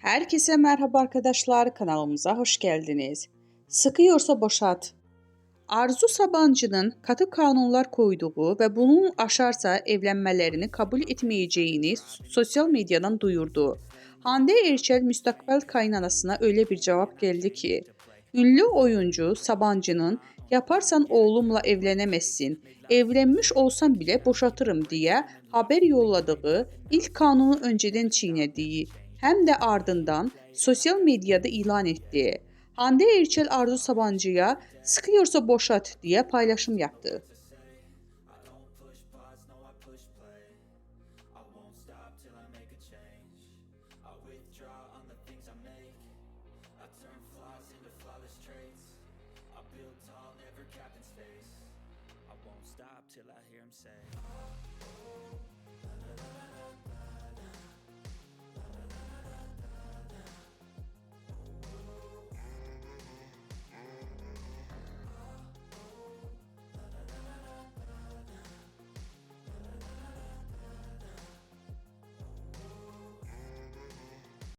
Herkese merhaba arkadaşlar, kanalımıza hoş geldiniz. Sıkıyorsa boşat. Arzu Sabancı'nın katı kanunlar koyduğu ve bunun aşarsa evlenmelerini kabul etmeyeceğini sosyal medyadan duyurdu. Hande Erçel müstakbel kaynanasına öyle bir cevap geldi ki, ünlü oyuncu Sabancı'nın yaparsan oğlumla evlenemezsin, evlenmiş olsam bile boşatırım diye haber yolladığı ilk kanunu önceden çiğnediği hem de ardından sosyal medyada ilan etti. Hande Erçel Arzu Sabancı'ya sıkıyorsa boşat diye paylaşım yaptı. Till I hear him say